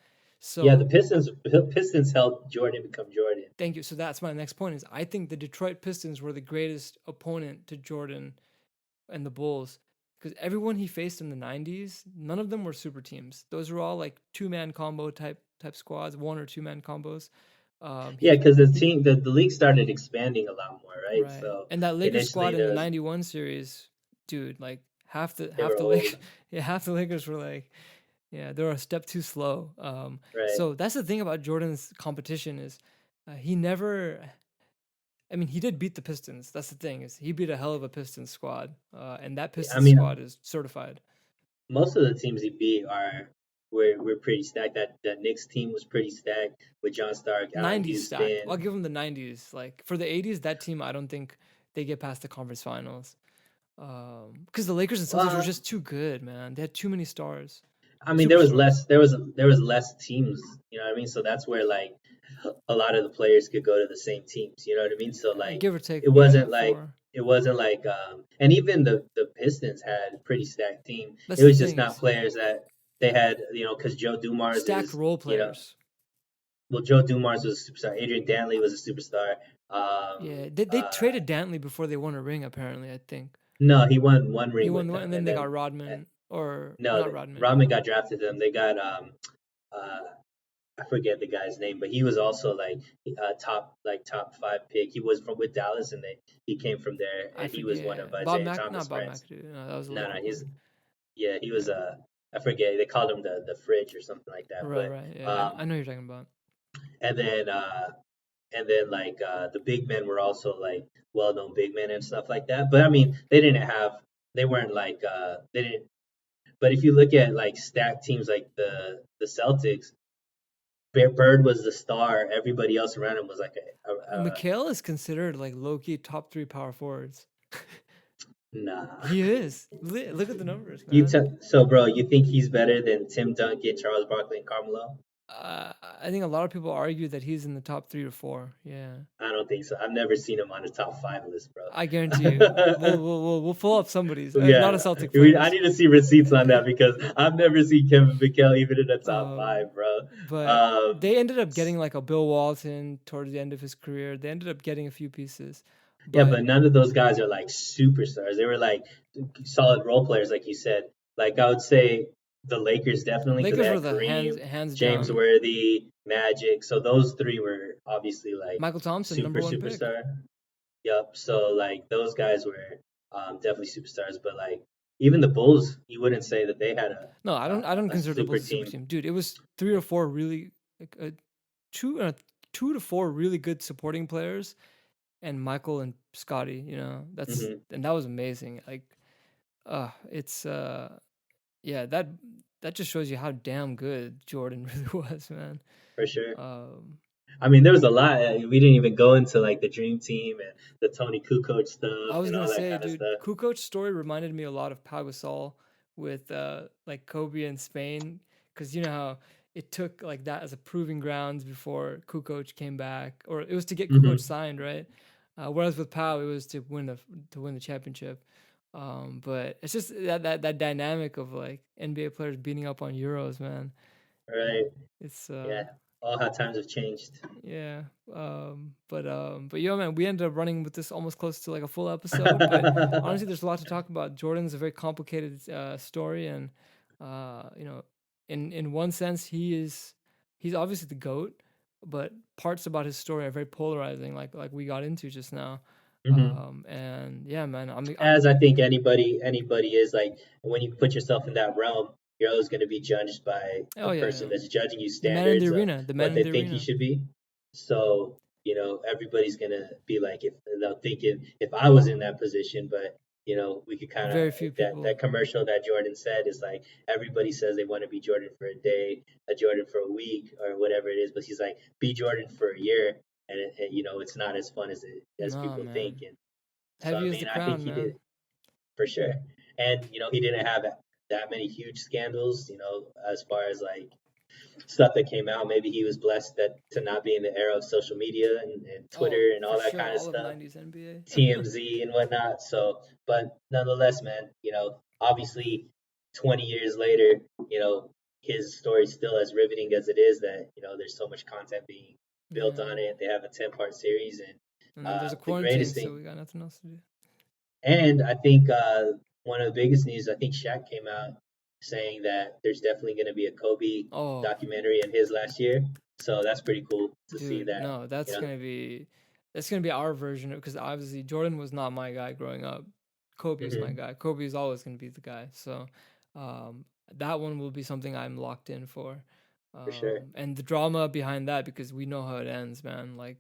Yeah, the So Pistons helped Jordan become Jordan. thank you. So that's my next point is I think the Detroit Pistons were the greatest opponent to Jordan and the Bulls, because everyone he faced in the '90s, none of them were super teams. Those were all like two-man combo type squads, one or two-man combos. Yeah, because the He team, the league started expanding a lot more, right? Right. So And that Lakers initially squad in the there was '91 series, dude, like half the they half were the old, Lakers, yeah, half the Lakers were like, yeah, they were a step too slow. right? So that's the thing about Jordan's competition is he never. I mean, he did beat the Pistons. That's the thing is he beat a hell of a Pistons squad, and that I Pistons mean, squad is certified. most of the teams he beat were pretty stacked. That Knicks team was pretty stacked with John Stark, Allen '90s stacked. I'll Houston. give him the '90s. Like for the '80s, that team, I don't think they get past the conference finals. Because the Lakers and Celtics were Well, just too good, man. They had too many stars. I mean, Superstars. there was less teams. You know what I mean? So that's where like a lot of the players could go to the same teams. You know what I mean? So like Give or take, it yeah, wasn't like four. and even the Pistons had a pretty stacked team. It That's the was just thing not is players that they had, because Joe Dumars stacked is, role you know, players. well, Joe Dumars was a superstar. Adrian Dantley was a superstar. Yeah, they traded Dantley before they won a ring. Apparently, I think No, he won one he ring won with the one, them, and then and they got then Rodman or no, not Rodman. Rodman got drafted to them. They got uh, I forget the guy's name, but he was also like top five pick. He was from with Dallas, and he came from there, I and he was one forget of Bob Isaiah Mac, Thomas' not Bob friends. McAdoo. No, that was a No, no, Laker player. yeah, he was Yeah, I forget, they called him the fridge or something like that. right, But right. Yeah, I know who you're talking about. and then like the big men were also like well known big men and stuff like that. But I mean, they weren't like they didn't. But if you look at like stacked teams like the Celtics, Bird was the star. Everybody else around him was like Mikhail is considered like low key top three power forwards. nah. He is. Look at the numbers, You man. so bro, you think he's better than Tim Duncan, Charles Barkley, and Carmelo? I think a lot of people argue that he's in the top 3 or 4. Yeah, I don't think so. I've never seen him on the top five list, bro. I guarantee you. We'll pull up somebody's. Not a Yeah, Celtic I players. need to see receipts on that because I've never seen Kevin McHale even in the top Um, five, bro. but Um, they ended up getting like a Bill Walton towards the end of his career. They ended up getting a few pieces, yeah, but but none of those guys are like superstars. They were like solid role players, like you said. Like I would say the Lakers definitely because they Lakers were had the Kareem, hands James down. Worthy, Magic. So those three were obviously like Michael Thompson, super number 1 pick. superstar. Yep. So like those guys were definitely superstars, but like even the Bulls, you wouldn't say that they had No, I don't a consider the super Bulls a super team. team, dude. It was 3 or 4 really, like, two uh, 2 to 4 really good supporting players, and Michael and Scotty. Hmm. And that was amazing. Like, it's yeah, that just shows you how damn good Jordan really was, man. For sure. Um, I mean, there was a lot. We didn't even go into like the Dream Team and the Tony Kukoc I stuff was and gonna all that say, kind of dude, stuff. Kukoc's story reminded me a lot of Pau Gasol with like Kobe in Spain, because you know how it took like that as a proving grounds before Kukoc came back, or it was to get Kukoc Hmm. signed, right? Whereas with Pau, it was to win the championship. But it's just that dynamic of like NBA players beating up on Euros, man. Right. It's Yeah. All how times have changed. yeah. But yo, man, we ended up running with this almost close to like a full episode. But honestly, there's a lot to talk about. Jordan's a very complicated story, and you know, in one sense, he's obviously the goat, but parts about his story are very polarizing, like we got into just now. Hmm. And yeah, man, I'm As I think anybody is like when you put yourself in that realm, you're always going to be judged by oh the yeah, person yeah, that's judging you the man in the standards of arena, the man what in they the think you arena. should be. So, everybody's gonna be like if they'll thinking if I was in that position, but we could kind of Very few that people. commercial that Jordan said is like everybody says they want to be Jordan for a day, a Jordan for a week, or whatever it is, but he's like be Jordan for a year, and, it's not as fun as Nah, people think. man, And so I heavy as mean, the I think crown, he man. did for sure. And he didn't have that many huge scandals, as far as like stuff that came out. Maybe he was blessed that to not be in the era of social media and Oh, Twitter and for all that sure, kind of all of stuff, '90s NBA. TMZ and whatnot. So, but nonetheless, man, obviously 20 years later, his story's still as riveting as it is that, there's so much content being built Yeah, on it. They have a 10-part series, and and then there's a the greatest quarantine, so thing, we got nothing else to do. and I think one of the biggest news, I think Shaq came out saying that there's definitely going to be a Kobe Oh, documentary in his last year. So that's pretty cool to see dude, that, no, you know. that's gonna be our version of, because obviously Jordan was not my guy growing up. Kobe is my Hmm. guy. Kobe is always gonna be the guy. So, um, that one will be something I'm locked in for. For sure. And the drama behind that, because we know how it ends, man. Like,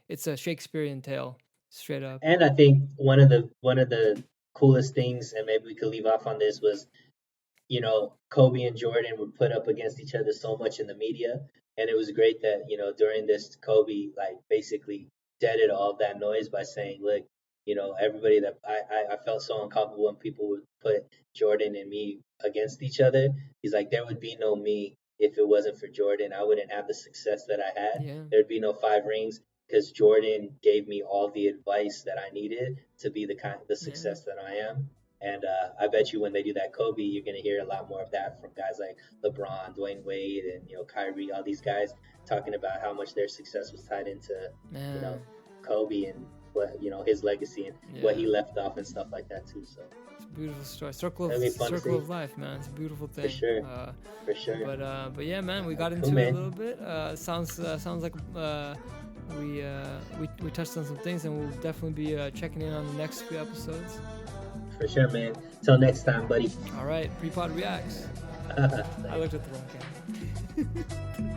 it's a Shakespearean tale, straight up. And I think one of the coolest things, and maybe we could leave off on this, was Kobe and Jordan were put up against each other so much in the media, and it was great that during this Kobe like basically deaded all of that noise by saying, "Look, everybody that I felt so uncomfortable when people would put Jordan and me against each other. He's like, there would be no me if it wasn't for Jordan. I wouldn't have the success that I had. Yeah. There'd be no 5 rings because Jordan gave me all the advice that I needed to be the Yeah. success that I am. And I bet you when they do that Kobe, you're gonna hear a lot more of that from guys like LeBron, Dwayne Wade, and Kyrie, all these guys talking about how much their success was tied into Man. Kobe and what his legacy and what he left off and stuff like that too. So it's a beautiful story. Circle that'd be fun to circle see. of life, man. It's a beautiful For thing. sure, for sure. But yeah, man, we got Cool, into it a man. little bit. Sounds like we touched on some things, and we'll definitely be checking in on the next few episodes. For sure, man. Till next time, buddy. All right, Prepod Reacts. I looked at the wrong camera.